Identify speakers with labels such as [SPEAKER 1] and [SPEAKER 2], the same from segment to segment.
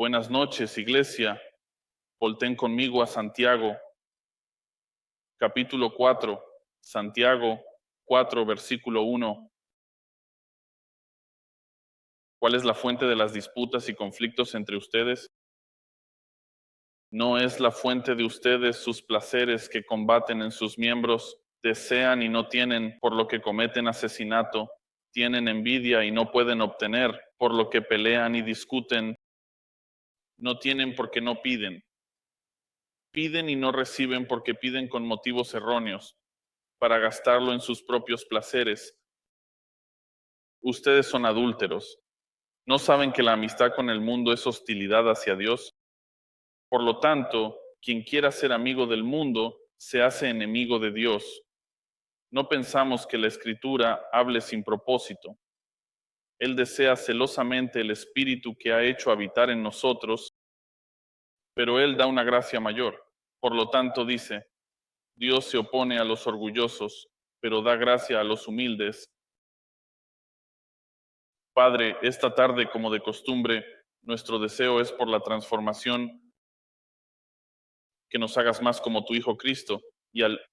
[SPEAKER 1] Buenas noches, iglesia. Volten conmigo a Santiago, capítulo 4. Santiago 4, versículo 1. ¿Cuál es la fuente de las disputas y conflictos entre ustedes? ¿No es la fuente de ustedes sus placeres que combaten en sus miembros? Desean y no tienen, por lo que cometen asesinato. Tienen envidia y no pueden obtener, por lo que pelean y discuten. No tienen porque no piden. Piden y no reciben porque piden con motivos erróneos, para gastarlo en sus propios placeres. Ustedes son adúlteros. ¿No saben que la amistad con el mundo es hostilidad hacia Dios? Por lo tanto, quien quiera ser amigo del mundo se hace enemigo de Dios. No pensamos que la Escritura hable sin propósito. Él desea celosamente el Espíritu que ha hecho habitar en nosotros, pero Él da una gracia mayor. Por lo tanto, dice, Dios se opone a los orgullosos, pero da gracia a los humildes. Padre, esta tarde, como de costumbre, nuestro deseo es por la transformación que nos hagas más como tu Hijo Cristo, y al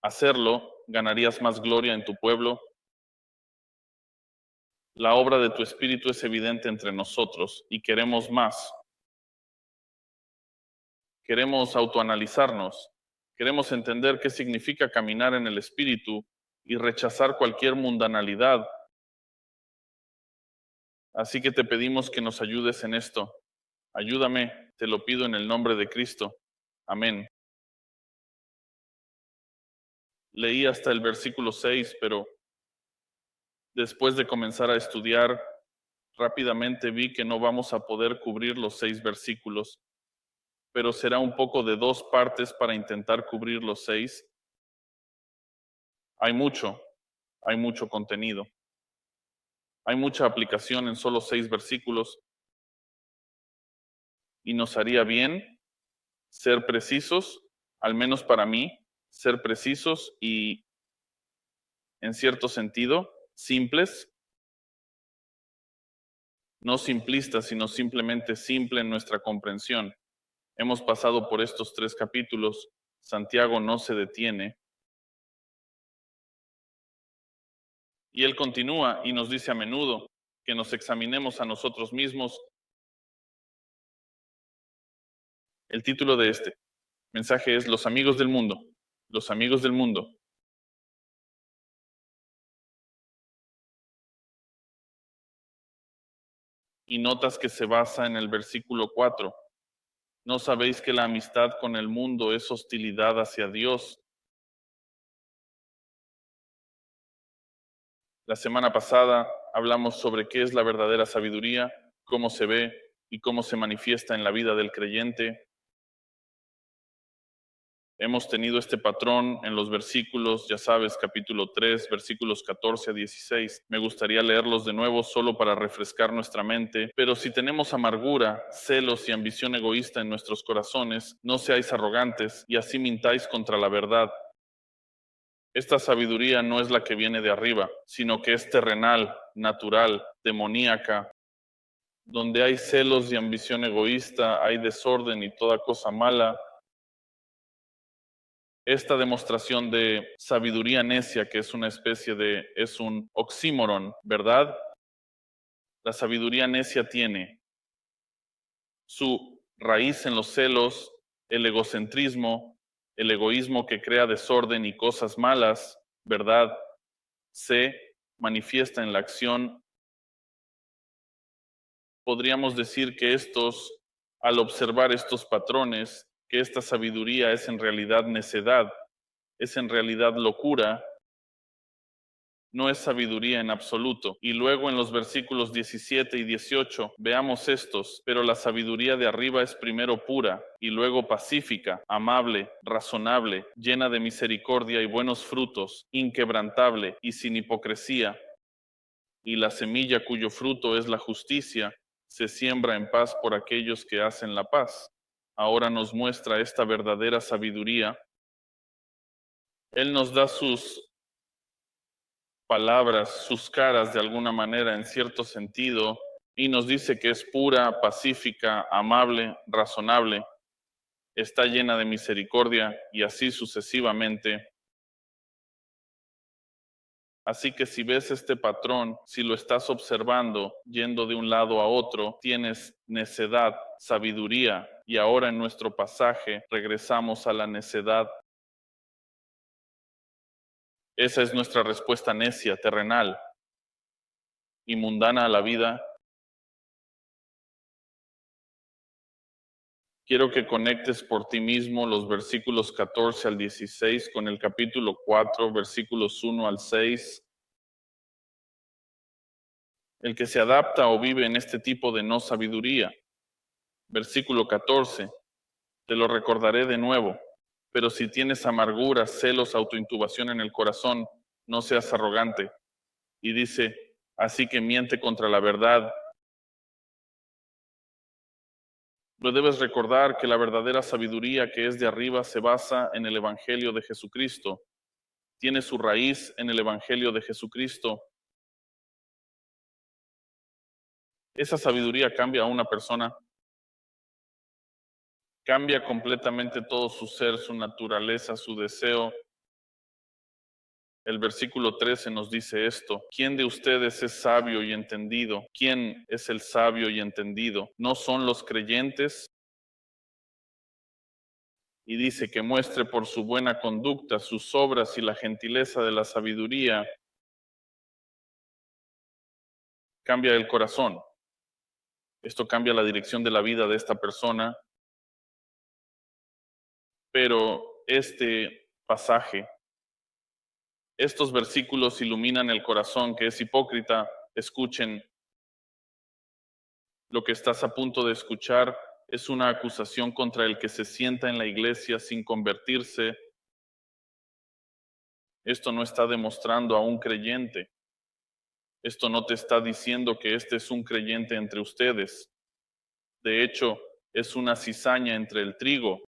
[SPEAKER 1] hacerlo, ganarías más gloria en tu pueblo. La obra de tu Espíritu es evidente entre nosotros y queremos más. Queremos autoanalizarnos, queremos entender qué significa caminar en el Espíritu y rechazar cualquier mundanalidad. Así que te pedimos que nos ayudes en esto. Ayúdame, te lo pido en el nombre de Cristo. Amén. Leí hasta el versículo 6, pero después de comenzar a estudiar, rápidamente vi que no vamos a poder cubrir los 6 versículos, pero será un poco de 2 partes para intentar cubrir los 6. Hay mucho contenido. Hay mucha aplicación en solo 6 versículos y nos haría bien ser precisos, al menos para mí, ser precisos y, en cierto sentido, simples, no simplistas, sino simplemente simple en nuestra comprensión. Hemos pasado por estos 3 capítulos, Santiago no se detiene, y él continúa y nos dice a menudo que nos examinemos a nosotros mismos. El título de este mensaje es Los amigos del mundo, los amigos del mundo. Y notas que se basa en el versículo 4. ¿No sabéis que la amistad con el mundo es hostilidad hacia Dios? La semana pasada hablamos sobre qué es la verdadera sabiduría, cómo se ve y cómo se manifiesta en la vida del creyente. Hemos tenido este patrón en los versículos, ya sabes, capítulo 3, versículos 14 a 16. Me gustaría leerlos de nuevo solo para refrescar nuestra mente, pero si tenemos amargura, celos y ambición egoísta en nuestros corazones, no seáis arrogantes y así mintáis contra la verdad. Esta sabiduría no es la que viene de arriba, sino que es terrenal, natural, demoníaca. Donde hay celos y ambición egoísta, hay desorden y toda cosa mala. Esta demostración de sabiduría necia, que es una especie de, es un oxímoron, ¿verdad? La sabiduría necia tiene su raíz en los celos, el egocentrismo, el egoísmo que crea desorden y cosas malas, ¿verdad? Se manifiesta en la acción. Podríamos decir que al observar estos patrones, que esta sabiduría es en realidad necedad, es en realidad locura, no es sabiduría en absoluto. Y luego en los versículos 17 y 18 veamos estos, pero la sabiduría de arriba es primero pura y luego pacífica, amable, razonable, llena de misericordia y buenos frutos, inquebrantable y sin hipocresía. Y la semilla cuyo fruto es la justicia se siembra en paz por aquellos que hacen la paz. Ahora nos muestra esta verdadera sabiduría. Él nos da sus palabras, sus caras de alguna manera, en cierto sentido, y nos dice que es pura, pacífica, amable, razonable, está llena de misericordia y así sucesivamente. Así que si ves este patrón, si lo estás observando yendo de un lado a otro, tienes necedad, sabiduría, y ahora en nuestro pasaje regresamos a la necedad. Esa es nuestra respuesta necia, terrenal y mundana a la vida. Quiero que conectes por ti mismo los versículos 14 al 16 con el capítulo 4, versículos 1 al 6. El que se adapta o vive en este tipo de no sabiduría. Versículo 14, te lo recordaré de nuevo, pero si tienes amargura, celos, autointubación en el corazón, no seas arrogante. Y dice, así que miente contra la verdad. Lo debes recordar que la verdadera sabiduría que es de arriba se basa en el Evangelio de Jesucristo. Tiene su raíz en el Evangelio de Jesucristo. Esa sabiduría cambia a una persona, cambia completamente todo su ser, su naturaleza, su deseo. El versículo 13 nos dice esto: ¿quién de ustedes es sabio y entendido? ¿Quién es el sabio y entendido? ¿No son los creyentes? Y dice que muestre por su buena conducta, sus obras y la gentileza de la sabiduría. Cambia el corazón. Esto cambia la dirección de la vida de esta persona, pero este pasaje, estos versículos iluminan el corazón que es hipócrita. Escuchen, lo que estás a punto de escuchar es una acusación contra el que se sienta en la iglesia sin convertirse. Esto no está demostrando a un creyente. Esto no te está diciendo que este es un creyente entre ustedes. De hecho, es una cizaña entre el trigo.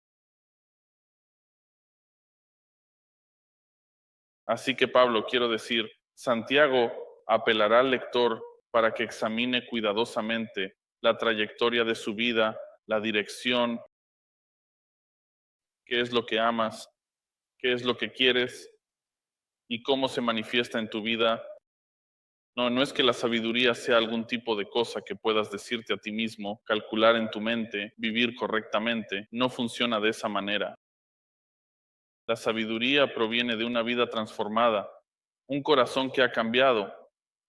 [SPEAKER 1] Así que Pablo, quiero decir, Santiago apelará al lector para que examine cuidadosamente la trayectoria de su vida, la dirección, qué es lo que amas, qué es lo que quieres y cómo se manifiesta en tu vida. No, no es que la sabiduría sea algún tipo de cosa que puedas decirte a ti mismo, calcular en tu mente, vivir correctamente. No funciona de esa manera. La sabiduría proviene de una vida transformada, un corazón que ha cambiado.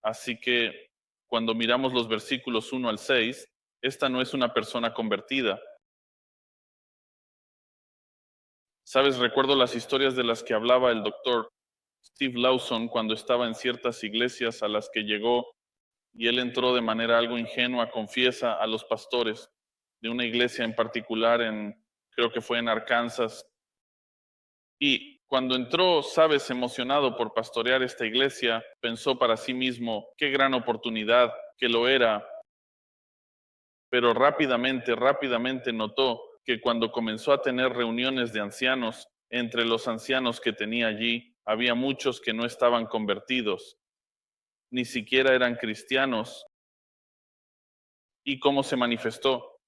[SPEAKER 1] Así que cuando miramos los versículos 1 al 6, esta no es una persona convertida. Sabes, recuerdo las historias de las que hablaba el doctor Steve Lawson cuando estaba en ciertas iglesias a las que llegó y él entró de manera algo ingenua, confiesa, a los pastores de una iglesia en particular creo que fue en Arkansas. Y cuando entró, sabes, emocionado por pastorear esta iglesia, pensó para sí mismo, qué gran oportunidad que lo era, pero rápidamente notó que cuando comenzó a tener reuniones de ancianos, entre los ancianos que tenía allí, había muchos que no estaban convertidos, ni siquiera eran cristianos. ¿Y cómo se manifestó?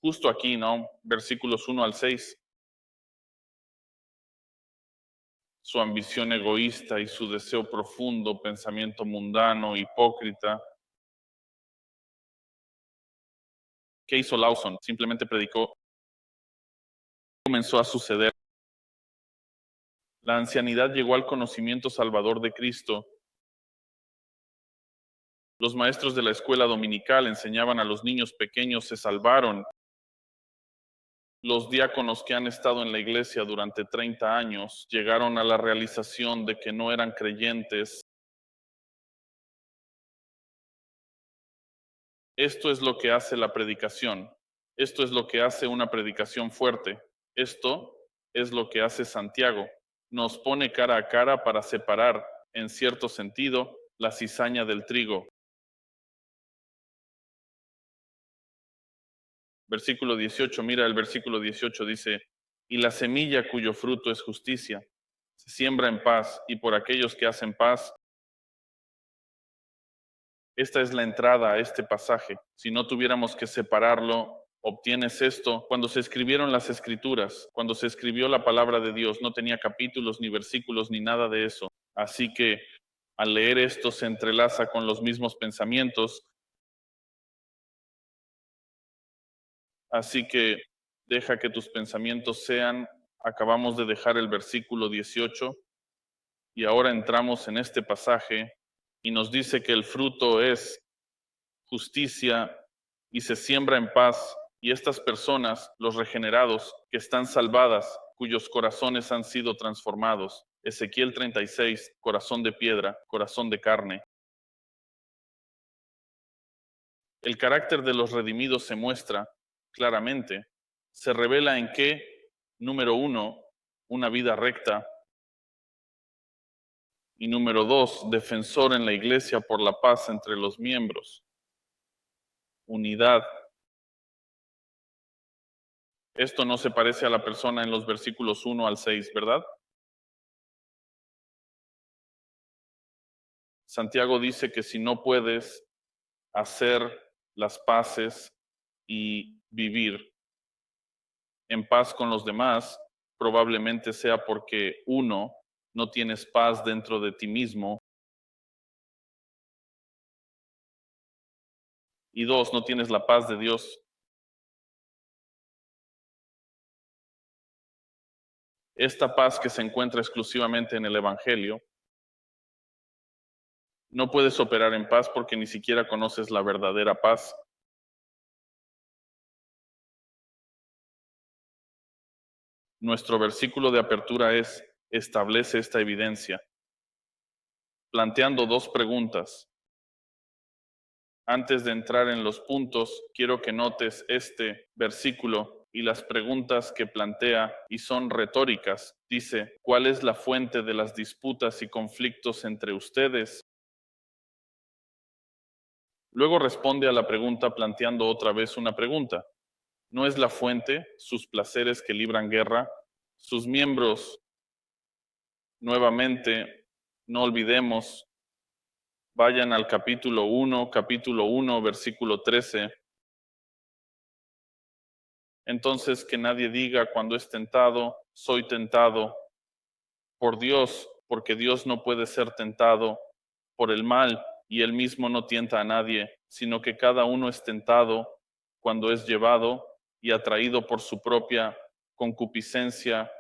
[SPEAKER 1] Justo aquí, ¿no? Versículos 1 al 6. Su ambición egoísta y su deseo profundo, pensamiento mundano, hipócrita. ¿Qué hizo Lawson? Simplemente predicó. Comenzó a suceder. La ancianidad llegó al conocimiento salvador de Cristo. Los maestros de la escuela dominical enseñaban a los niños pequeños, se salvaron. Los diáconos que han estado en la iglesia durante 30 años llegaron a la realización de que no eran creyentes. Esto es lo que hace la predicación. Esto es lo que hace una predicación fuerte. Esto es lo que hace Santiago. Nos pone cara a cara para separar, en cierto sentido, la cizaña del trigo. Versículo 18, mira el versículo 18, dice, y la semilla cuyo fruto es justicia, se siembra en paz, y por aquellos que hacen paz Esta es la entrada a este pasaje. Si no tuviéramos que separarlo, obtienes esto. Cuando se escribieron las escrituras, cuando se escribió la palabra de Dios, no tenía capítulos, ni versículos, ni nada de eso. Así que al leer esto se entrelaza con los mismos pensamientos. Así que deja que tus pensamientos sean, acabamos de dejar el versículo 18 y ahora entramos en este pasaje y nos dice que el fruto es justicia y se siembra en paz. Y estas personas, los regenerados, que están salvadas, cuyos corazones han sido transformados. Ezequiel 36, corazón de piedra, corazón de carne. El carácter de los redimidos se muestra claramente. Se revela en que, número uno, una vida recta. Y número dos, defensor en la iglesia por la paz entre los miembros. Unidad. Esto no se parece a la persona en los versículos 1 al 6, ¿verdad? Santiago dice que si no puedes hacer las paces y vivir en paz con los demás, probablemente sea porque uno, no tienes paz dentro de ti mismo y dos, no tienes la paz de Dios. Esta paz que se encuentra exclusivamente en el Evangelio, no puedes operar en paz porque ni siquiera conoces la verdadera paz. Nuestro versículo de apertura establece esta evidencia, planteando dos preguntas. Antes de entrar en los puntos, quiero que notes este versículo y las preguntas que plantea y son retóricas. Dice, ¿cuál es la fuente de las disputas y conflictos entre ustedes? Luego responde a la pregunta planteando otra vez una pregunta. ¿No es la fuente sus placeres que libran guerra? Sus miembros, nuevamente, no olvidemos, vayan al capítulo 1, versículo 13. Entonces que nadie diga cuando es tentado, soy tentado por Dios, porque Dios no puede ser tentado por el mal y él mismo no tienta a nadie, sino que cada uno es tentado cuando es llevado y atraído por su propia concupiscencia.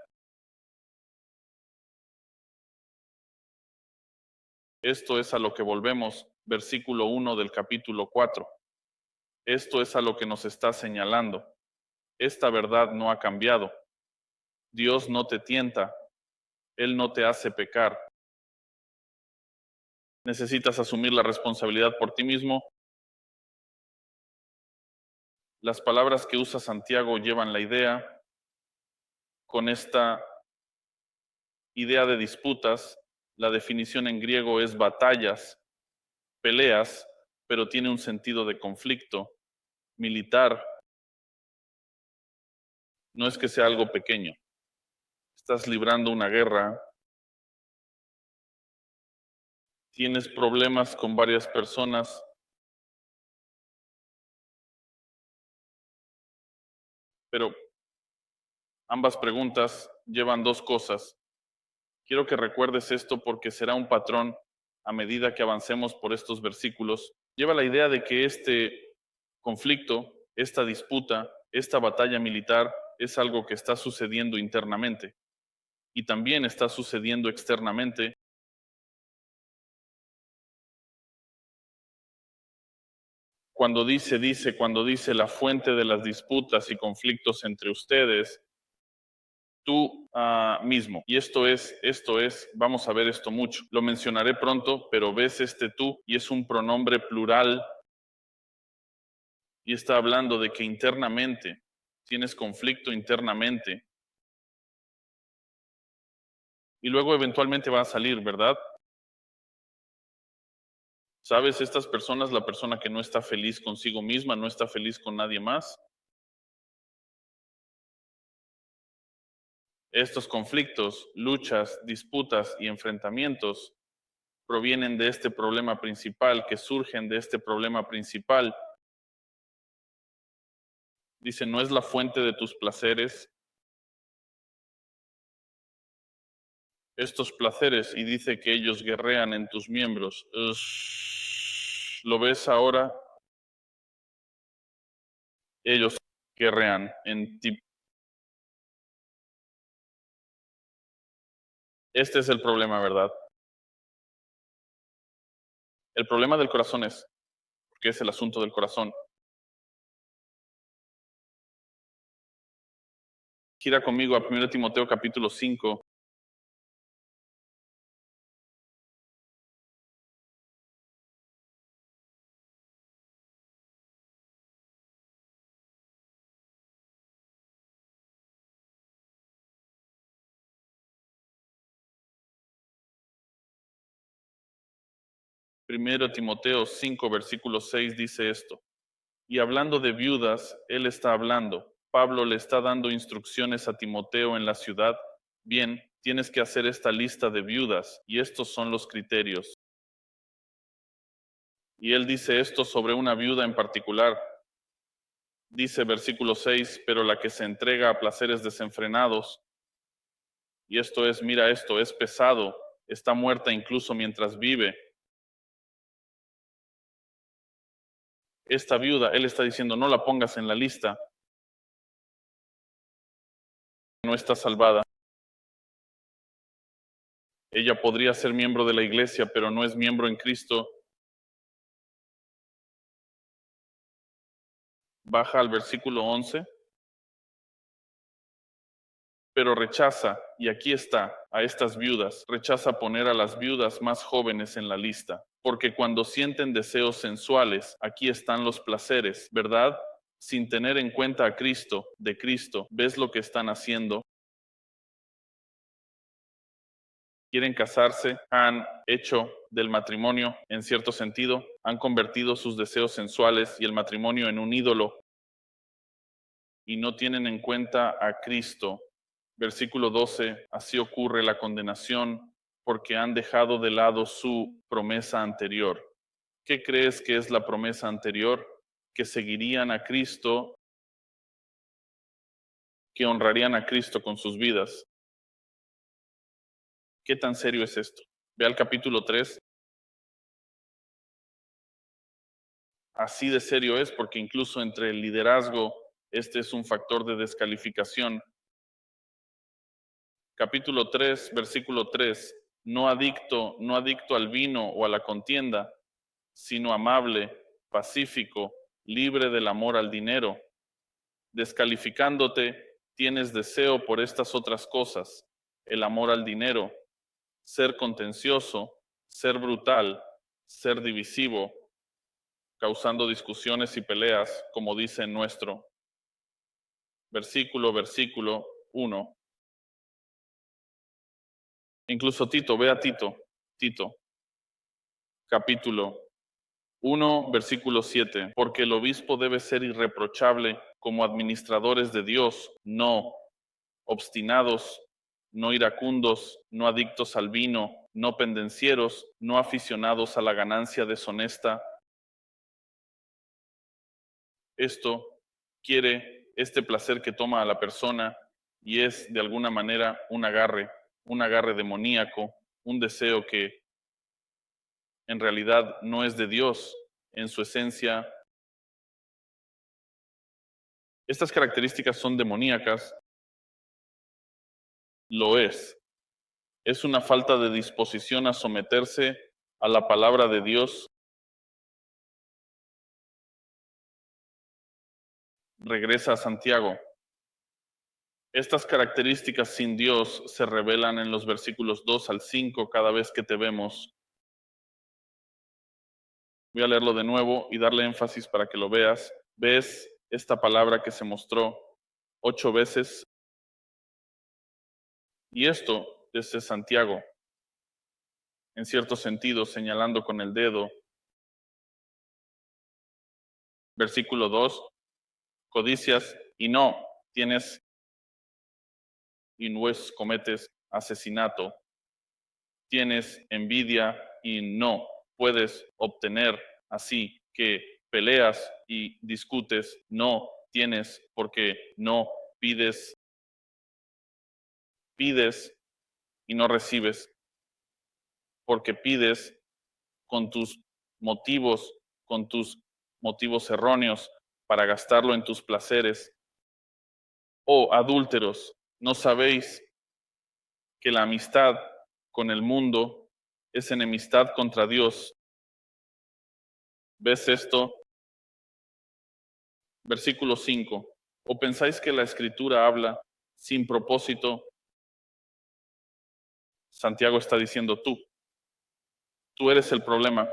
[SPEAKER 1] Esto es a lo que volvemos, versículo 1 del capítulo 4. Esto es a lo que nos está señalando. Esta verdad no ha cambiado. Dios no te tienta, Él no te hace pecar. Necesitas asumir la responsabilidad por ti mismo. Las palabras que usa Santiago llevan la idea. Con esta idea de disputas, la definición en griego es batallas, peleas, pero tiene un sentido de conflicto militar. No es que sea algo pequeño. Estás librando una guerra, tienes problemas con varias personas, pero ambas preguntas llevan dos cosas. Quiero que recuerdes esto porque será un patrón a medida que avancemos por estos versículos. Lleva la idea de que este conflicto, esta disputa, esta batalla militar es algo que está sucediendo internamente y también está sucediendo externamente. Cuando dice la fuente de las disputas y conflictos entre ustedes, tú mismo. Y esto es, vamos a ver esto mucho. Lo mencionaré pronto, pero ves este tú y es un pronombre plural y está hablando de que internamente tienes conflicto internamente y luego eventualmente va a salir, ¿verdad? ¿Sabes? Estas personas, la persona que no está feliz consigo misma, no está feliz con nadie más. Estos conflictos, luchas, disputas y enfrentamientos provienen de este problema principal, que surgen de este problema principal. Dice, no es la fuente de tus placeres, estos placeres, y dice que ellos guerrean en tus miembros. ¿Lo ves ahora? Ellos guerrean en ti. Este es el problema, ¿verdad? El problema del corazón es, porque es el asunto del corazón. Gira conmigo a 1 Timoteo capítulo 5. Primero Timoteo 5, versículo 6 dice esto. Y hablando de viudas, él está hablando. Pablo le está dando instrucciones a Timoteo en la ciudad. Bien, tienes que hacer esta lista de viudas y estos son los criterios. Y él dice esto sobre una viuda en particular. Dice versículo 6, pero la que se entrega a placeres desenfrenados, y esto es, mira esto, es pesado, está muerta incluso mientras vive. Esta viuda, él está diciendo, no la pongas en la lista, no está salvada. Ella podría ser miembro de la iglesia, pero no es miembro en Cristo. Baja al versículo 11. Pero rechaza, y aquí está, a estas viudas, rechaza poner a las viudas más jóvenes en la lista, porque cuando sienten deseos sensuales, aquí están los placeres, ¿verdad? Sin tener en cuenta a Cristo, de Cristo, ¿ves lo que están haciendo? Quieren casarse, han hecho del matrimonio, en cierto sentido, han convertido sus deseos sensuales y el matrimonio en un ídolo y no tienen en cuenta a Cristo. Versículo 12, así ocurre la condenación porque han dejado de lado su promesa anterior. ¿Qué crees que es la promesa anterior? Que seguirían a Cristo, que honrarían a Cristo con sus vidas. ¿Qué tan serio es esto? Ve al capítulo 3. Así de serio es porque incluso entre el liderazgo, este es un factor de descalificación. Capítulo 3, versículo 3, no adicto al vino o a la contienda, sino amable, pacífico, libre del amor al dinero. Descalificándote, tienes deseo por estas otras cosas, el amor al dinero, ser contencioso, ser brutal, ser divisivo, causando discusiones y peleas, como dice en nuestro versículo 1. Incluso Tito, ve a Tito, capítulo 1, versículo 7, porque el obispo debe ser irreprochable como administradores de Dios, no obstinados, no iracundos, no adictos al vino, no pendencieros, no aficionados a la ganancia deshonesta. Esto quiere este placer que toma a la persona y es de alguna manera un agarre demoníaco, un deseo que en realidad no es de Dios en su esencia. Estas características son demoníacas, lo es. Es una falta de disposición a someterse a la palabra de Dios. Regresa a Santiago. Estas características sin Dios se revelan en los versículos 2 al 5 cada vez que te vemos. Voy a leerlo de nuevo y darle énfasis para que lo veas. ¿Ves esta palabra que se mostró 8 veces? Y esto desde Santiago, en cierto sentido, señalando con el dedo. Versículo 2, codicias y no tienes y no cometes asesinato. Tienes envidia y no puedes obtener, así que peleas y discutes, no tienes porque no pides, pides y no recibes, porque pides con tus motivos, con tus motivos erróneos para gastarlo en tus placeres. Oh, adúlteros, ¿no sabéis que la amistad con el mundo es enemistad contra Dios? ¿Ves esto? Versículo 5. ¿O pensáis que la escritura habla sin propósito? Santiago está diciendo tú eres el problema.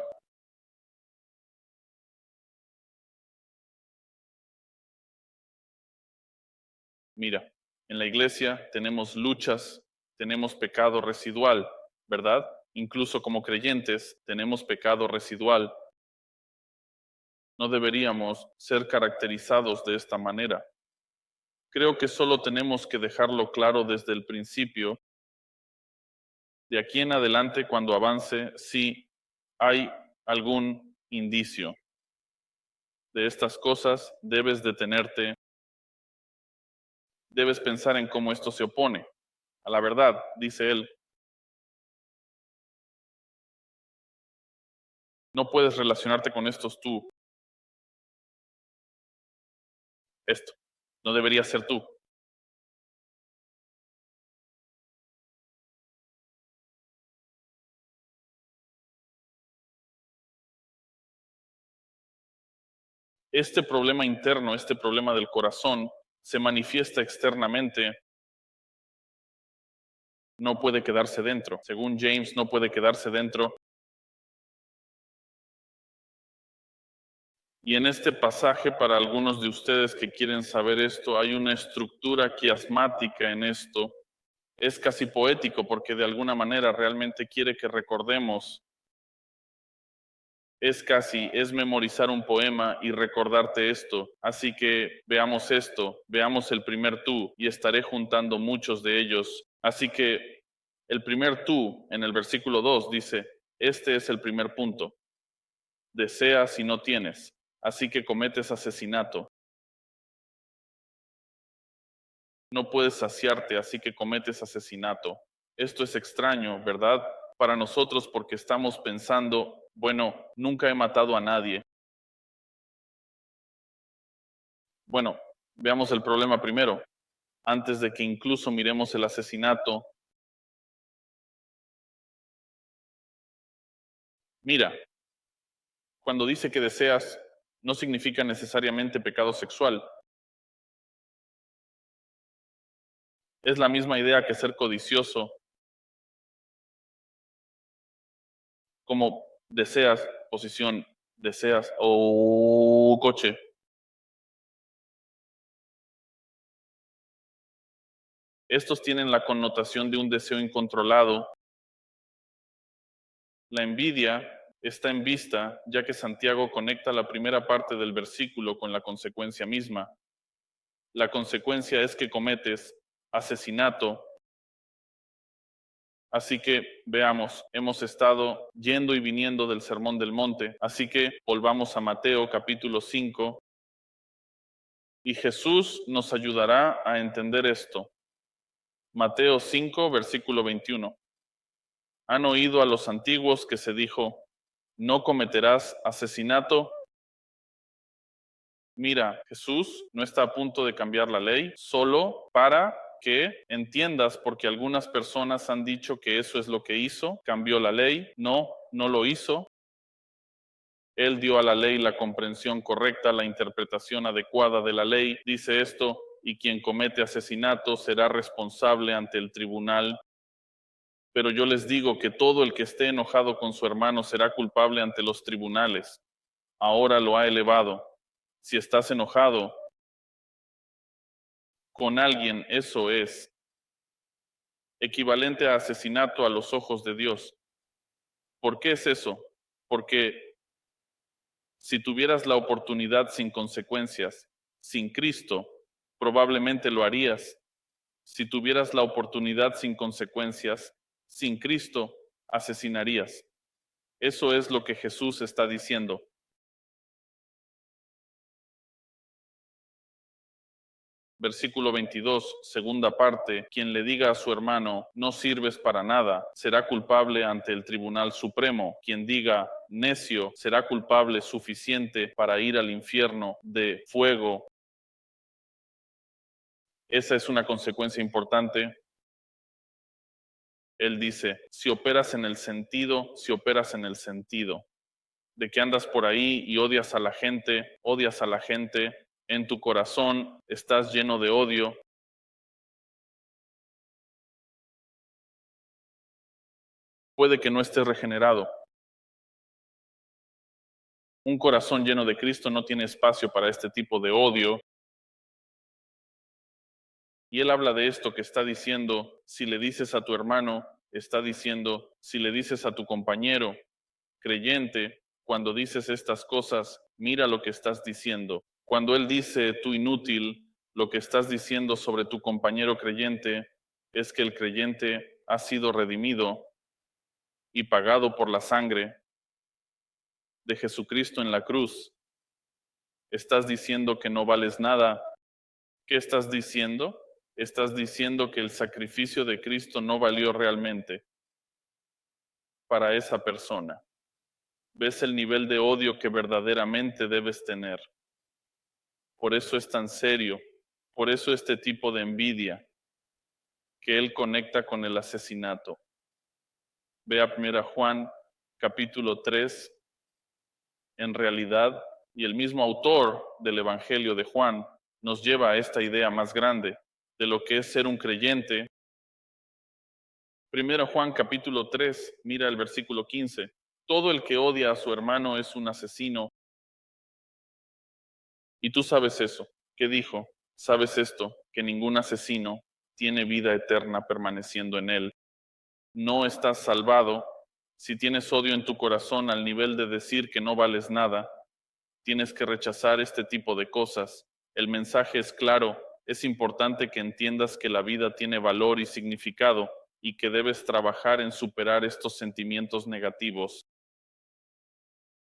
[SPEAKER 1] Mira, en la iglesia tenemos luchas, tenemos pecado residual, ¿verdad? Incluso como creyentes tenemos pecado residual. No deberíamos ser caracterizados de esta manera. Creo que solo tenemos que dejarlo claro desde el principio. De aquí en adelante, cuando avance, si hay algún indicio de estas cosas, debes detenerte, debes pensar en cómo esto se opone a la verdad, dice él. No puedes relacionarte con estos tú, esto. No debería ser tú. Este problema interno, este problema del corazón, se manifiesta externamente, no puede quedarse dentro. Según James, no puede quedarse dentro. Y en este pasaje, para algunos de ustedes que quieren saber esto, hay una estructura quiasmática en esto. Es casi poético porque de alguna manera realmente quiere que recordemos. Es memorizar un poema y recordarte esto. Así que veamos esto, veamos el primer tú y estaré juntando muchos de ellos. Así que el primer tú en el versículo 2 dice, este es el primer punto. Deseas y no tienes, así que cometes asesinato. No puedes saciarte, así que cometes asesinato. Esto es extraño, ¿verdad? Para nosotros porque estamos pensando, bueno, nunca he matado a nadie. Bueno, veamos el problema primero, antes de que incluso miremos el asesinato. Mira, cuando dice que deseas, no significa necesariamente pecado sexual. Es la misma idea que ser codicioso, como deseas posición, deseas o coche. Estos tienen la connotación de un deseo incontrolado. La envidia está en vista, ya que Santiago conecta la primera parte del versículo con la consecuencia misma. La consecuencia es que cometes asesinato. Así que veamos, hemos estado yendo y viniendo del Sermón del Monte, así que volvamos a Mateo capítulo 5 y Jesús nos ayudará a entender esto. Mateo 5, versículo 21. Han oído a los antiguos que se dijo, no cometerás asesinato. Mira, Jesús no está a punto de cambiar la ley solo para que entiendas, porque algunas personas han dicho que eso es lo que hizo, cambió la ley. No, no lo hizo. Él dio a la ley la comprensión correcta, la interpretación adecuada de la ley. Dice esto, y quien comete asesinato será responsable ante el tribunal. Pero yo les digo que todo el que esté enojado con su hermano será culpable ante los tribunales. Ahora lo ha elevado. Si estás enojado con alguien, eso es equivalente a asesinato a los ojos de Dios. ¿Por qué es eso? Porque si tuvieras la oportunidad sin consecuencias, sin Cristo, probablemente lo harías. Si tuvieras la oportunidad sin consecuencias, sin Cristo, asesinarías. Eso es lo que Jesús está diciendo. Versículo 22, segunda parte, quien le diga a su hermano, no sirves para nada, será culpable ante el Tribunal Supremo. Quien diga, necio, será culpable suficiente para ir al infierno de fuego. Esa es una consecuencia importante. Él dice, si operas en el sentido de que andas por ahí y odias a la gente, en tu corazón estás lleno de odio, puede que no estés regenerado. Un corazón lleno de Cristo no tiene espacio para este tipo de odio. Y él habla de esto que está diciendo, si le dices a tu hermano, está diciendo, si le dices a tu compañero creyente, cuando dices estas cosas, mira lo que estás diciendo. Cuando él dice tú inútil, lo que estás diciendo sobre tu compañero creyente es que el creyente ha sido redimido y pagado por la sangre de Jesucristo en la cruz. Estás diciendo que no vales nada. ¿Qué estás diciendo? Estás diciendo que el sacrificio de Cristo no valió realmente para esa persona. ¿Ves el nivel de odio que verdaderamente debes tener? Por eso es tan serio, por eso este tipo de envidia que él conecta con el asesinato. Ve a 1 Juan capítulo 3, en realidad, y el mismo autor del Evangelio de Juan nos lleva a esta idea más grande de lo que es ser un creyente. 1 Juan capítulo 3, mira el versículo 15. Todo el que odia a su hermano es un asesino. Y tú sabes eso. ¿Qué dijo? Sabes esto, que ningún asesino tiene vida eterna permaneciendo en él. No estás salvado si tienes odio en tu corazón al nivel de decir que no vales nada. Tienes que rechazar este tipo de cosas. El mensaje es claro. Es importante que entiendas que la vida tiene valor y significado y que debes trabajar en superar estos sentimientos negativos.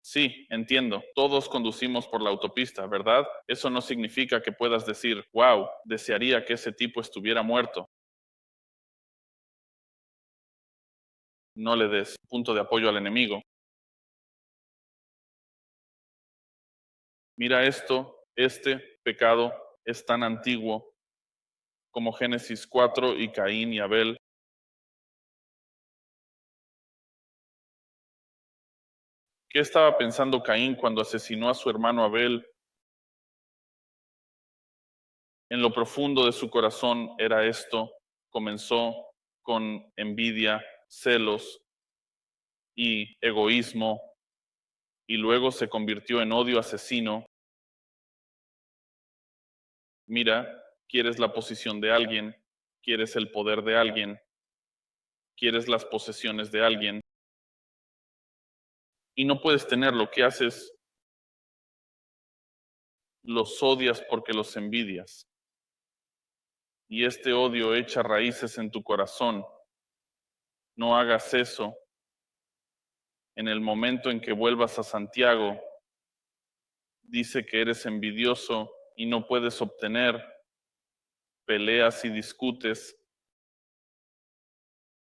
[SPEAKER 1] Sí, entiendo. Todos conducimos por la autopista, ¿verdad? Eso no significa que puedas decir, wow, desearía que ese tipo estuviera muerto. No le des punto de apoyo al enemigo. Mira esto, este pecado es tan antiguo como Génesis 4 y Caín y Abel. ¿Qué estaba pensando Caín cuando asesinó a su hermano Abel? En lo profundo de su corazón era esto. Comenzó con envidia, celos y egoísmo, y luego se convirtió en odio asesino. Mira, quieres la posición de alguien, quieres el poder de alguien, quieres las posesiones de alguien, y no puedes tener lo que haces, los odias porque los envidias. Y este odio echa raíces en tu corazón. No hagas eso. En el momento en que vuelvas a Santiago, dice que eres envidioso y no puedes obtener, peleas y discutes,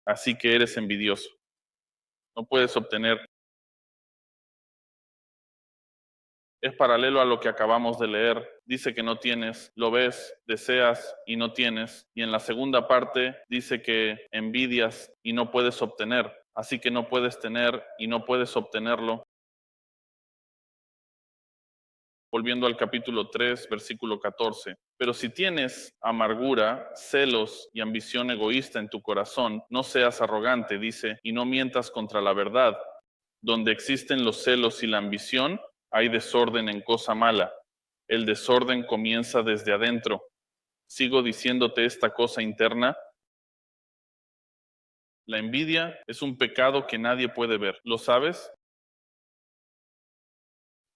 [SPEAKER 1] así que eres envidioso. No puedes obtener. Es paralelo a lo que acabamos de leer. Dice que no tienes, lo ves, deseas y no tienes. Y en la segunda parte dice que envidias y no puedes obtener. Así que no puedes tener y no puedes obtenerlo. Volviendo al capítulo 3, versículo 14. Pero si tienes amargura, celos y ambición egoísta en tu corazón, no seas arrogante, dice, y no mientas contra la verdad. Donde existen los celos y la ambición, hay desorden en cosa mala. El desorden comienza desde adentro. Sigo diciéndote esta cosa interna. La envidia es un pecado que nadie puede ver. ¿Lo sabes?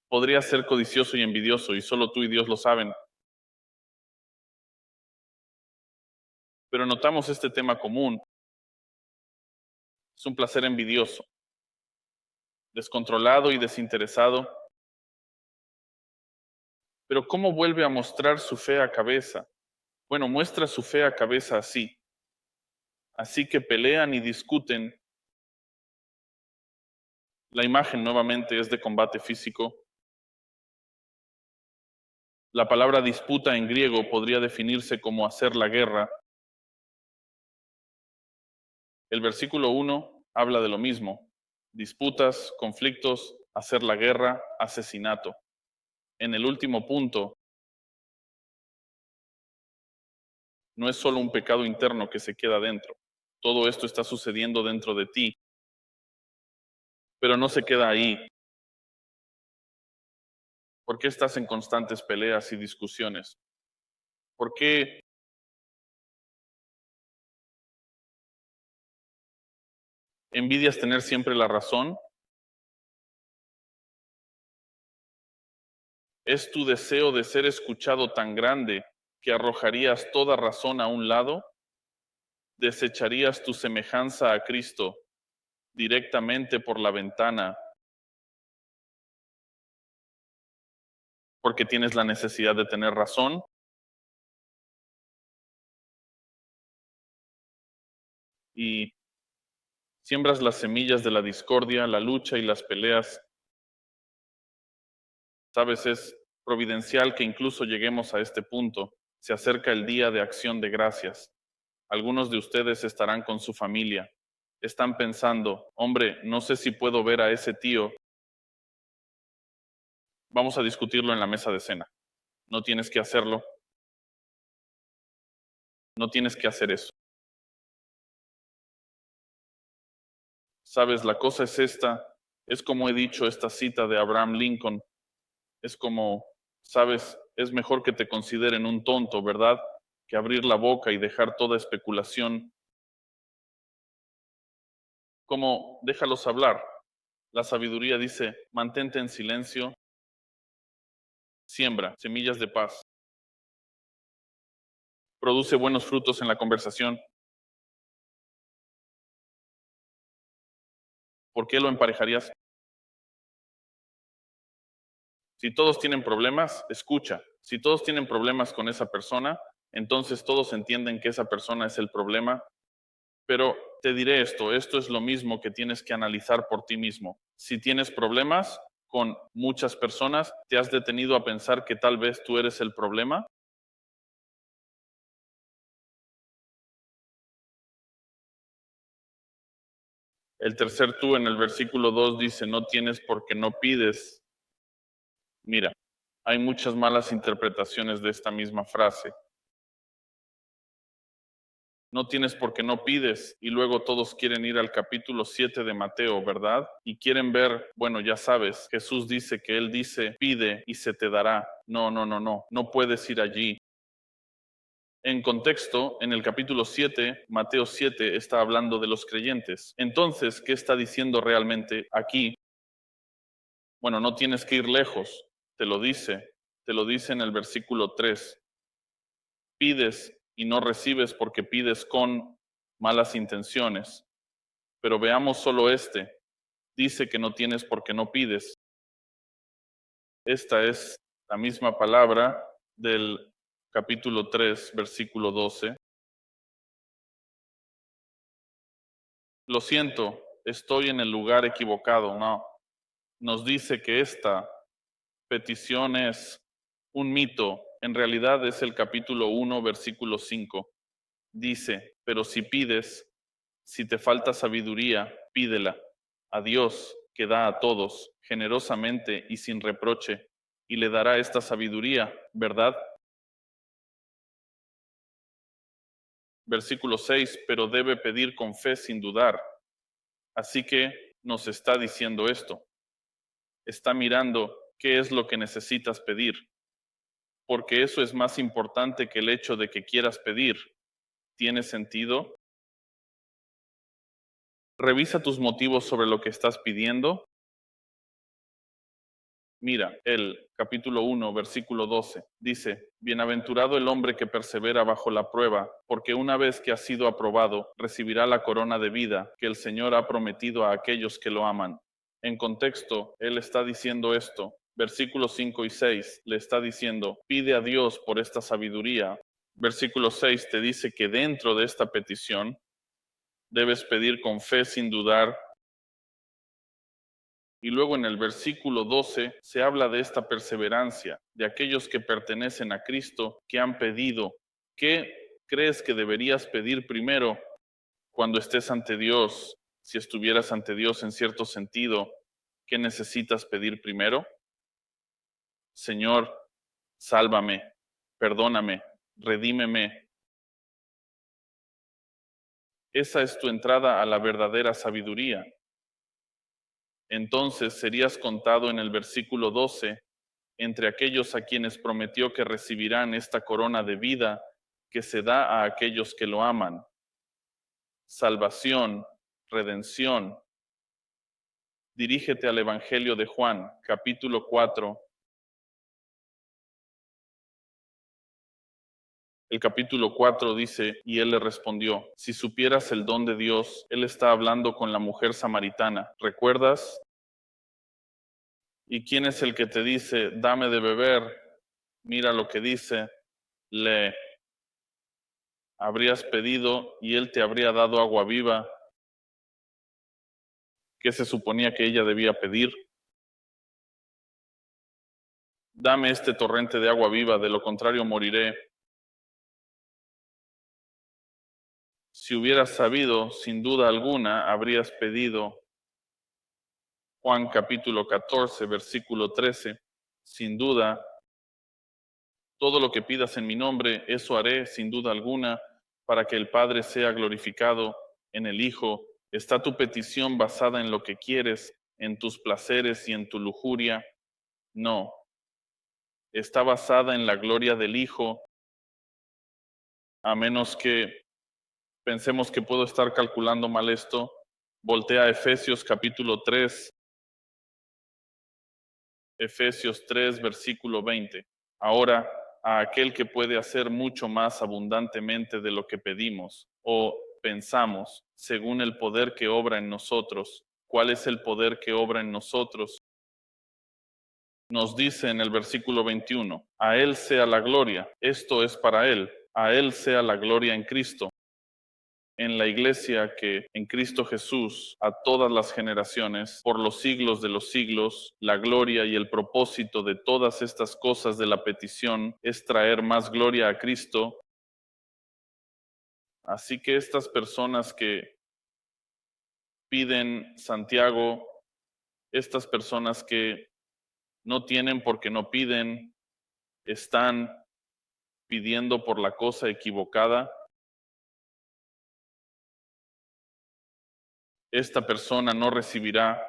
[SPEAKER 1] Podrías ser codicioso y envidioso y solo tú y Dios lo saben. Pero notamos este tema común. Es un placer envidioso. descontrolado y desinteresado. Pero ¿cómo vuelve a mostrar su fea cabeza? Bueno, muestra su fea cabeza así. Así que pelean y discuten. La imagen nuevamente es de combate físico. La palabra disputa en griego podría definirse como hacer la guerra. El versículo 1 habla de lo mismo: disputas, conflictos, hacer la guerra, asesinato. En el último punto, no es solo un pecado interno que se queda dentro. Todo esto está sucediendo dentro de ti, pero no se queda ahí. ¿Por qué estás en constantes peleas y discusiones? ¿Por qué envidias tener siempre la razón? ¿Es tu deseo de ser escuchado tan grande que arrojarías toda razón a un lado? ¿Desecharías tu semejanza a Cristo directamente por la ventana porque tienes la necesidad de tener razón? Y siembras las semillas de la discordia, la lucha y las peleas. Sabes, es providencial que incluso lleguemos a este punto. Se acerca el día de acción de gracias. Algunos de ustedes estarán con su familia. Están pensando, hombre, no sé si puedo ver a ese tío. Vamos a discutirlo en la mesa de cena. No tienes que hacerlo. No tienes que hacer eso. Sabes, la cosa es esta. Es como he dicho esta cita de Abraham Lincoln. Es como, sabes, es mejor que te consideren un tonto, ¿verdad? Que abrir la boca y dejar toda especulación. Como, déjalos hablar. La sabiduría dice, mantente en silencio, siembra semillas de paz, produce buenos frutos en la conversación. ¿Por qué lo emparejarías? Si todos tienen problemas, escucha. Si todos tienen problemas con esa persona, entonces todos entienden que esa persona es el problema. Pero te diré esto es lo mismo que tienes que analizar por ti mismo. Si tienes problemas con muchas personas, ¿te has detenido a pensar que tal vez tú eres el problema? El tercer tú en el versículo 2 dice, no tienes porque no pides. Mira, hay muchas malas interpretaciones de esta misma frase. No tienes porque no pides, y luego todos quieren ir al capítulo 7 de Mateo, ¿verdad? Y quieren ver, bueno, ya sabes, Jesús dice que Él dice, pide y se te dará. No, no, no, no, no puedes ir allí. En contexto, en el capítulo 7, Mateo 7, está hablando de los creyentes. Entonces, ¿qué está diciendo realmente aquí? Bueno, no tienes que ir lejos, te lo dice en el versículo 3. Pides y no recibes porque pides con malas intenciones. Pero veamos solo este. Dice que no tienes porque no pides. Esta es la misma palabra del capítulo 3, versículo 12. Lo siento, estoy en el lugar equivocado. No, nos dice que esta petición es un mito. En realidad es el capítulo 1, versículo 5. Dice, pero si pides, si te falta sabiduría, pídela a Dios, que da a todos generosamente y sin reproche, y le dará esta sabiduría, ¿verdad? Versículo 6, pero debe pedir con fe sin dudar. Así que nos está diciendo esto. Está mirando qué es lo que necesitas pedir, porque eso es más importante que el hecho de que quieras pedir. ¿Tiene sentido? Revisa tus motivos sobre lo que estás pidiendo. Mira, el capítulo 1, versículo 12, dice, bienaventurado el hombre que persevera bajo la prueba, porque una vez que ha sido aprobado, recibirá la corona de vida que el Señor ha prometido a aquellos que lo aman. En contexto, él está diciendo esto. Versículos 5 y 6 le está diciendo, pide a Dios por esta sabiduría. Versículo 6 te dice que dentro de esta petición debes pedir con fe sin dudar. Y luego en el versículo 12 se habla de esta perseverancia, de aquellos que pertenecen a Cristo, que han pedido. ¿Qué crees que deberías pedir primero cuando estés ante Dios? Si estuvieras ante Dios en cierto sentido, ¿qué necesitas pedir primero? Señor, sálvame, perdóname, redímeme. Esa es tu entrada a la verdadera sabiduría. Entonces serías contado en el versículo 12 entre aquellos a quienes prometió que recibirán esta corona de vida que se da a aquellos que lo aman. Salvación, redención. Dirígete al Evangelio de Juan, capítulo 4. El capítulo 4 dice, y él le respondió, si supieras el don de Dios, él está hablando con la mujer samaritana. ¿Recuerdas? ¿Y quién es el que te dice, dame de beber? Mira lo que dice, le habrías pedido y él te habría dado agua viva. ¿Qué se suponía que ella debía pedir? Dame este torrente de agua viva, de lo contrario moriré. Si hubieras sabido, sin duda alguna, habrías pedido. Juan capítulo 14, versículo 13. Sin duda, todo lo que pidas en mi nombre, eso haré sin duda alguna, para que el Padre sea glorificado en el Hijo. ¿Está tu petición basada en lo que quieres, en tus placeres y en tu lujuria? No. Está basada en la gloria del Hijo, a menos que pensemos que puedo estar calculando mal esto. Voltea a Efesios capítulo 3, Efesios 3, versículo 20. Ahora, a aquel que puede hacer mucho más abundantemente de lo que pedimos o pensamos, según el poder que obra en nosotros. ¿Cuál es el poder que obra en nosotros? Nos dice en el versículo 21, a Él sea la gloria, esto es para Él, a Él sea la gloria en Cristo, en la iglesia que en Cristo Jesús a todas las generaciones, por los siglos de los siglos, la gloria y el propósito de todas estas cosas de la petición es traer más gloria a Cristo. Así que estas personas que piden Santiago, estas personas que no tienen porque no piden, están pidiendo por la cosa equivocada. Esta persona no recibirá,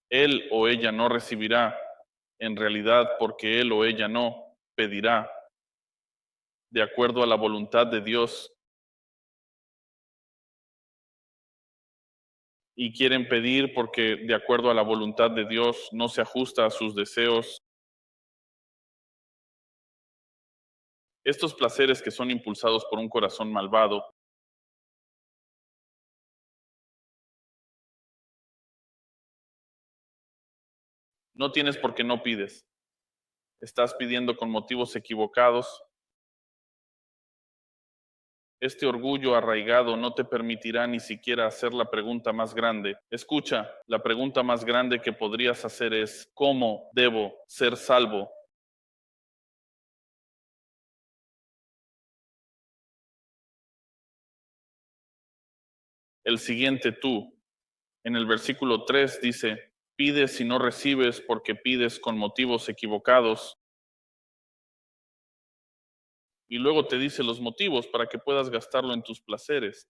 [SPEAKER 1] él o ella no recibirá, en realidad porque él o ella no pedirá de acuerdo a la voluntad de Dios y quieren pedir porque de acuerdo a la voluntad de Dios no se ajusta a sus deseos. Estos placeres que son impulsados por un corazón malvado no tienes por qué no pides. Estás pidiendo con motivos equivocados. Este orgullo arraigado no te permitirá ni siquiera hacer la pregunta más grande. Escucha, la pregunta más grande que podrías hacer es, ¿cómo debo ser salvo? El siguiente tú, en el versículo 3 dice, pides y no recibes porque pides con motivos equivocados. Y luego te dice los motivos para que puedas gastarlo en tus placeres.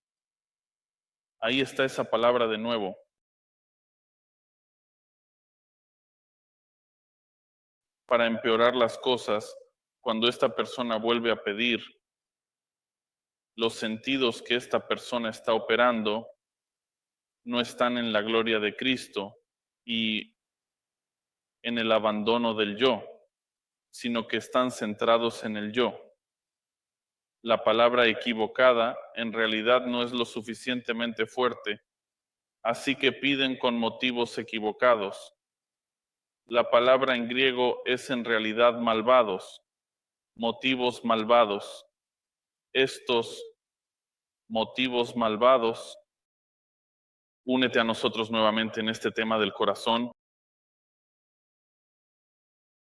[SPEAKER 1] Ahí está esa palabra de nuevo. Para empeorar las cosas, cuando esta persona vuelve a pedir, los sentidos que esta persona está operando no están en la gloria de Cristo y en el abandono del yo, sino que están centrados en el yo. La palabra equivocada en realidad no es lo suficientemente fuerte. así que piden con motivos equivocados. La palabra en griego es en realidad malvados, motivos malvados. Estos motivos malvados, únete a nosotros nuevamente en este tema del corazón.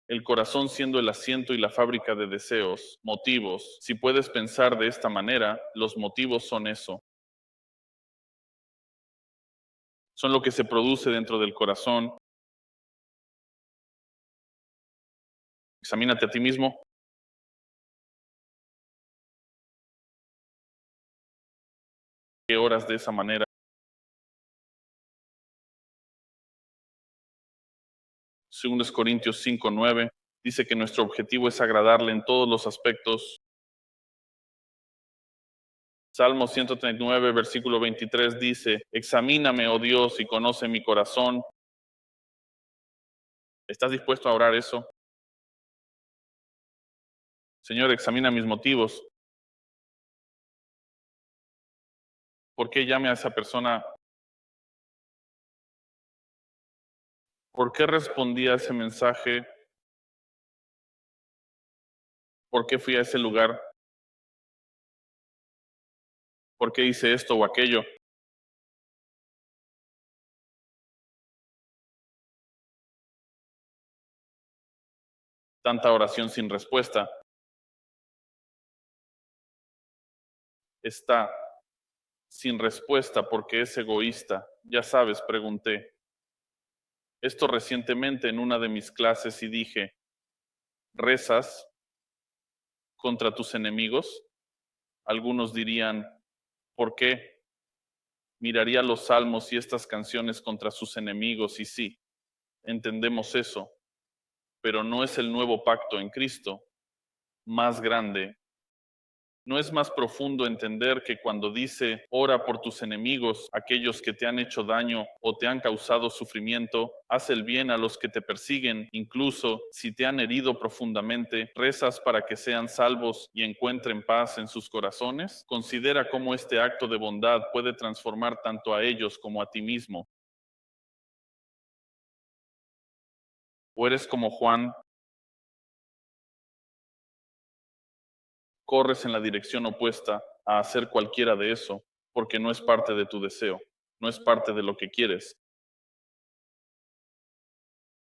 [SPEAKER 1] El corazón siendo el asiento y la fábrica de deseos, motivos. Si puedes pensar de esta manera, los motivos son eso. Son lo que se produce dentro del corazón. Examínate a ti mismo. ¿Qué oras de esa manera? 2 Corintios 5:9 dice que nuestro objetivo es agradarle en todos los aspectos. Salmo 139, versículo 23 dice, examíname, oh Dios, y conoce mi corazón. ¿Estás dispuesto a orar eso? Señor, examina mis motivos. ¿Por qué llame a esa persona? ¿Por qué respondí a ese mensaje? ¿Por qué fui a ese lugar? ¿Por qué hice esto o aquello? Tanta oración sin respuesta. Está sin respuesta porque es egoísta. Ya sabes, pregunté esto recientemente en una de mis clases y dije, ¿rezas contra tus enemigos? Algunos dirían, ¿por qué? Miraría los salmos y estas canciones contra sus enemigos y sí, entendemos eso, pero no es el nuevo pacto en Cristo, más grande. ¿No es más profundo entender que cuando dice, ora por tus enemigos, aquellos que te han hecho daño o te han causado sufrimiento, haz el bien a los que te persiguen, incluso si te han herido profundamente, rezas para que sean salvos y encuentren paz en sus corazones? Considera cómo este acto de bondad puede transformar tanto a ellos como a ti mismo. O eres como Juan, corres en la dirección opuesta a hacer cualquiera de eso, porque no es parte de tu deseo, no es parte de lo que quieres.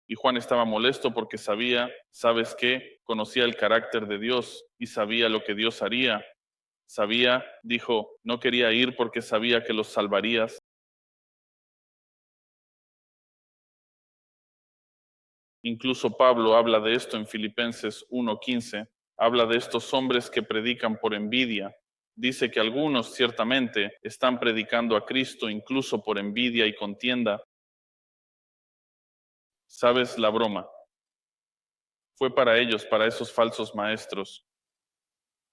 [SPEAKER 1] Y Juan estaba molesto porque sabía, ¿sabes qué? Conocía el carácter de Dios y sabía lo que Dios haría. Sabía, dijo, no quería ir porque sabía que los salvarías. Incluso Pablo habla de esto en Filipenses 1:15. Habla de estos hombres que predican por envidia. Dice que algunos ciertamente están predicando a Cristo incluso por envidia y contienda. ¿Sabes la broma? Fue para ellos, para esos falsos maestros.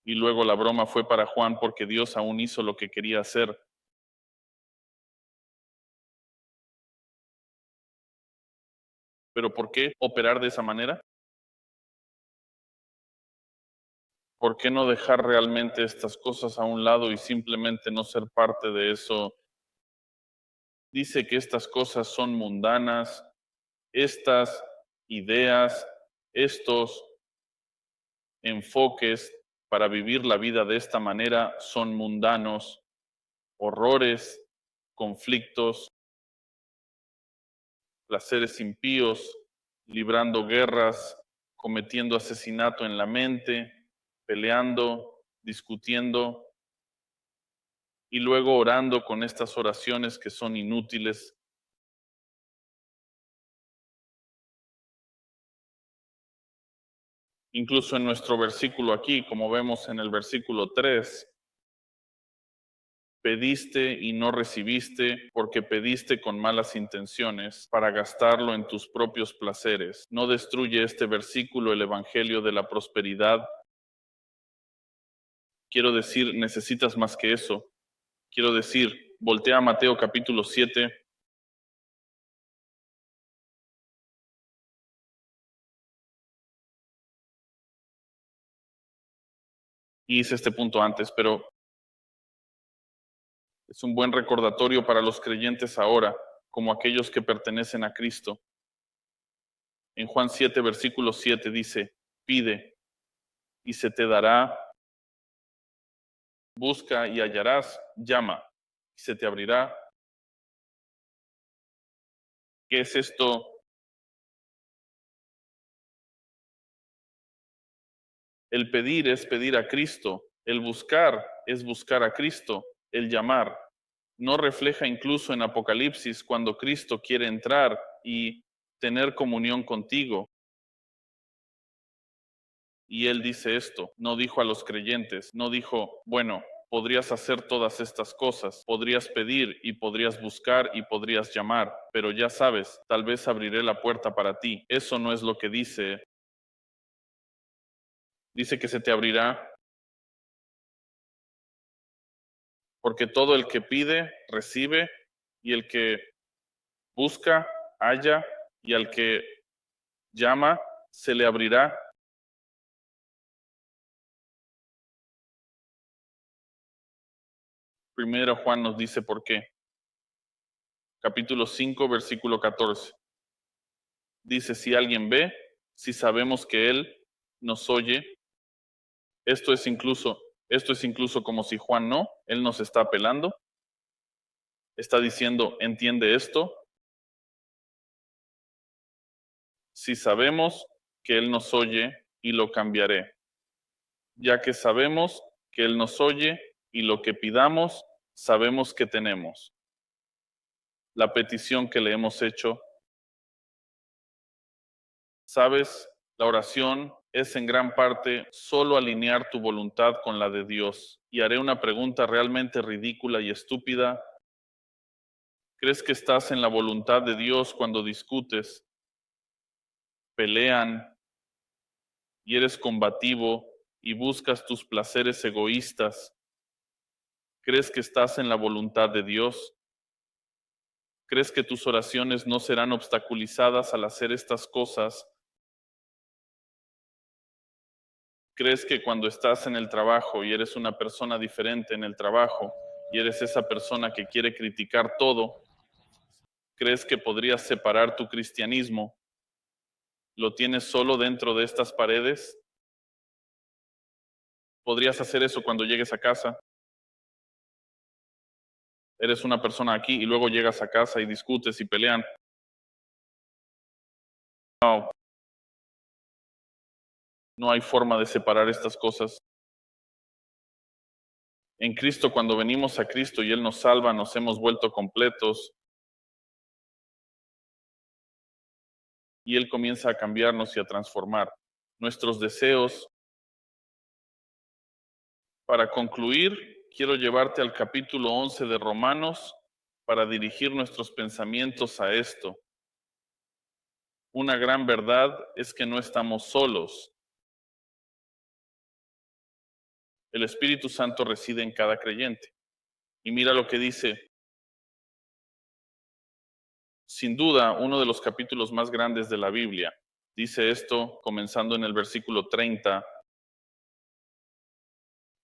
[SPEAKER 1] Y luego la broma fue para Juan porque Dios aún hizo lo que quería hacer. Pero ¿por qué operar de esa manera? ¿Por qué no dejar realmente estas cosas a un lado y simplemente no ser parte de eso? Dice que estas cosas son mundanas, estas ideas, estos enfoques para vivir la vida de esta manera son mundanos, horrores, conflictos, placeres impíos, librando guerras, cometiendo asesinato en la mente, peleando, discutiendo y luego orando con estas oraciones que son inútiles. Incluso en nuestro versículo aquí, como vemos en el versículo 3, pediste y no recibiste porque pediste con malas intenciones para gastarlo en tus propios placeres. ¿No destruye este versículo el evangelio de la prosperidad? Quiero decir, necesitas más que eso. Quiero decir, voltea a Mateo capítulo 7. Y hice este punto antes, pero Es un buen recordatorio para los creyentes ahora, como aquellos que pertenecen a Cristo. En Juan 7, versículo 7 dice, pide y se te dará, busca y hallarás, llama y se te abrirá. ¿Qué es esto? El pedir es pedir a Cristo, el buscar es buscar a Cristo, el llamar. ¿No refleja incluso en Apocalipsis cuando Cristo quiere entrar y tener comunión contigo? Y él dice esto, no dijo a los creyentes, no dijo, bueno, podrías hacer todas estas cosas, podrías pedir y podrías buscar y podrías llamar, pero ya sabes, tal vez abriré la puerta para ti. Eso no es lo que dice. Dice que se te abrirá, porque todo el que pide, recibe, y el que busca, halla, y al que llama, se le abrirá. Primero Juan nos dice por qué. Capítulo 5, versículo 14. Dice, si alguien ve, si sabemos que Él nos oye, esto es incluso, esto es incluso como si Juan no, Él nos está apelando, está diciendo, entiende esto, si sabemos que Él nos oye y lo cambiaré, ya que sabemos que Él nos oye y lo que pidamos, sabemos que tenemos. La petición que le hemos hecho, sabes, la oración es en gran parte solo alinear tu voluntad con la de Dios. Y haré una pregunta realmente ridícula y estúpida. ¿Crees que estás en la voluntad de Dios cuando discutes, pelean y eres combativo y buscas tus placeres egoístas? ¿Crees que estás en la voluntad de Dios? ¿Crees que tus oraciones no serán obstaculizadas al hacer estas cosas? ¿Crees que cuando estás en el trabajo y eres una persona diferente en el trabajo y eres esa persona que quiere criticar todo, crees que podrías separar tu cristianismo? ¿Lo tienes solo dentro de estas paredes? ¿Podrías hacer eso cuando llegues a casa? Eres una persona aquí y luego llegas a casa y discutes y pelean. No, no hay forma de separar estas cosas. En Cristo, cuando venimos a Cristo y Él nos salva, nos hemos vuelto completos y Él comienza a cambiarnos y a transformar nuestros deseos. Para concluir, quiero llevarte al capítulo 11 de Romanos para dirigir nuestros pensamientos a esto. Una gran verdad es que no estamos solos. El Espíritu Santo reside en cada creyente. Y mira lo que dice, sin duda, uno de los capítulos más grandes de la Biblia. Dice esto comenzando en el versículo 30,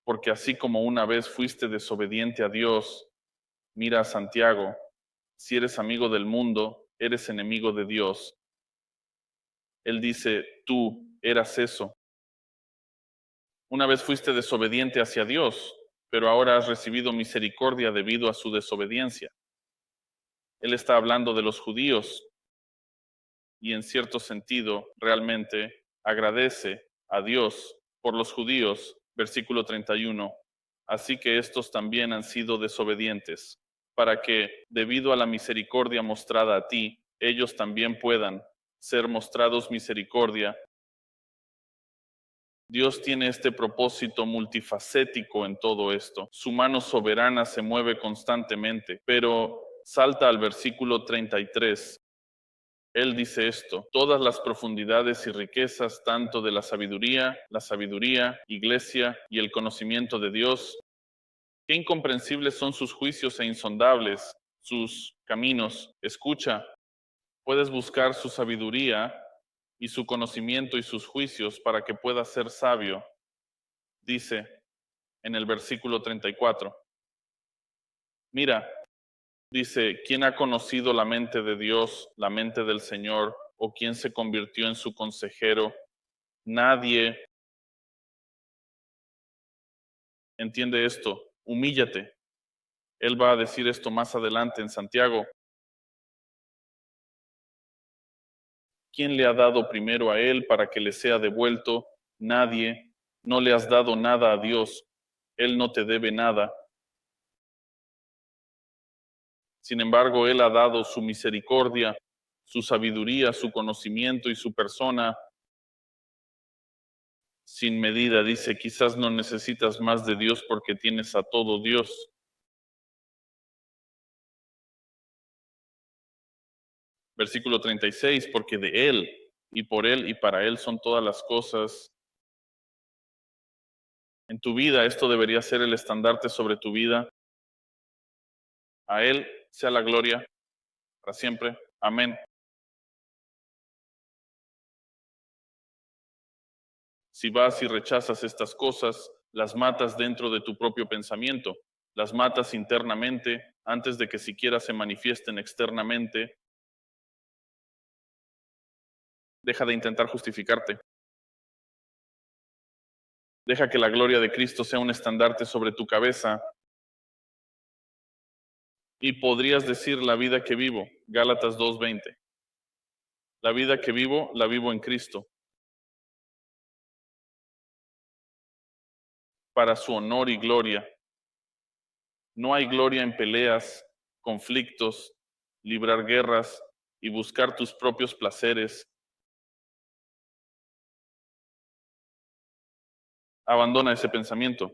[SPEAKER 1] porque así como una vez fuiste desobediente a Dios, mira a Santiago, si eres amigo del mundo, eres enemigo de Dios. Él dice, tú eras eso. Una vez fuiste desobediente hacia Dios, pero ahora has recibido misericordia debido a su desobediencia. Él está hablando de los judíos y en cierto sentido realmente agradece a Dios por los judíos, versículo 31. Así que estos también han sido desobedientes, para que, debido a la misericordia mostrada a ti, ellos también puedan ser mostrados misericordia. Dios tiene este propósito multifacético en todo esto. Su mano soberana se mueve constantemente, pero salta al versículo 33. Él dice esto, todas las profundidades y riquezas tanto de la sabiduría, iglesia y el conocimiento de Dios, qué incomprensibles son sus juicios e insondables sus caminos. Escucha, puedes buscar su sabiduría y su conocimiento y sus juicios para que puedas ser sabio, dice en el versículo 34. Mira, dice, ¿quién ha conocido la mente de Dios, la mente del Señor, o quién se convirtió en su consejero? Nadie. Entiende esto, humíllate. Él va a decir esto más adelante en Santiago. ¿Quién le ha dado primero a él para que le sea devuelto? Nadie. No le has dado nada a Dios. Él no te debe nada. Sin embargo, Él ha dado su misericordia, su sabiduría, su conocimiento y su persona sin medida. Dice, quizás no necesitas más de Dios porque tienes a todo Dios. Versículo 36, porque de Él y por Él y para Él son todas las cosas. En tu vida, esto debería ser el estandarte sobre tu vida. A Él sea la gloria para siempre. Amén. Si vas y rechazas estas cosas, las matas dentro de tu propio pensamiento, las matas internamente antes de que siquiera se manifiesten externamente. Deja de intentar justificarte. Deja que la gloria de Cristo sea un estandarte sobre tu cabeza. Y podrías decir la vida que vivo, Gálatas 2:20. La vida que vivo, la vivo en Cristo, para su honor y gloria. No hay gloria en peleas, conflictos, librar guerras y buscar tus propios placeres. Abandona ese pensamiento.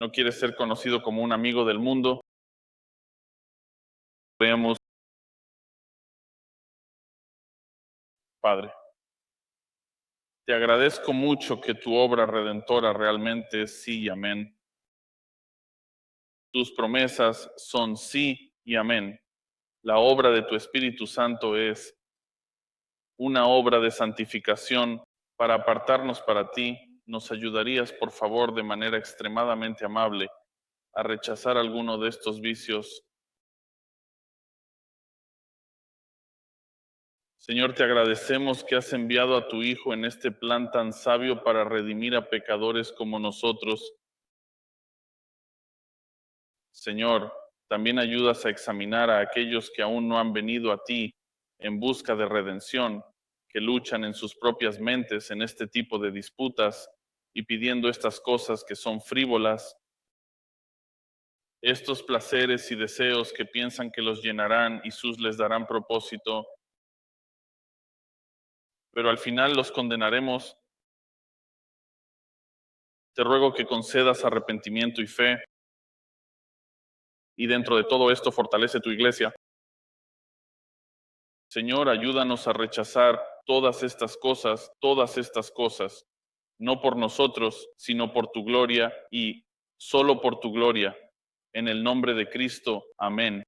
[SPEAKER 1] No quieres ser conocido como un amigo del mundo. Veamos, Padre, te agradezco mucho que tu obra redentora realmente es sí y amén. Tus promesas son sí y amén. La obra de tu Espíritu Santo es una obra de santificación para apartarnos para ti. ¿Nos ayudarías, por favor, de manera extremadamente amable, a rechazar alguno de estos vicios? Señor, te agradecemos que has enviado a tu Hijo en este plan tan sabio para redimir a pecadores como nosotros. Señor, también ayudas a examinar a aquellos que aún no han venido a ti en busca de redención, que luchan en sus propias mentes en este tipo de disputas y pidiendo estas cosas que son frívolas, estos placeres y deseos que piensan que los llenarán y sus les darán propósito, pero al final los condenaremos. Te ruego que concedas arrepentimiento y fe, y dentro de todo esto fortalece tu iglesia. Señor, ayúdanos a rechazar todas estas cosas, no por nosotros, sino por tu gloria y solo por tu gloria. En el nombre de Cristo, amén.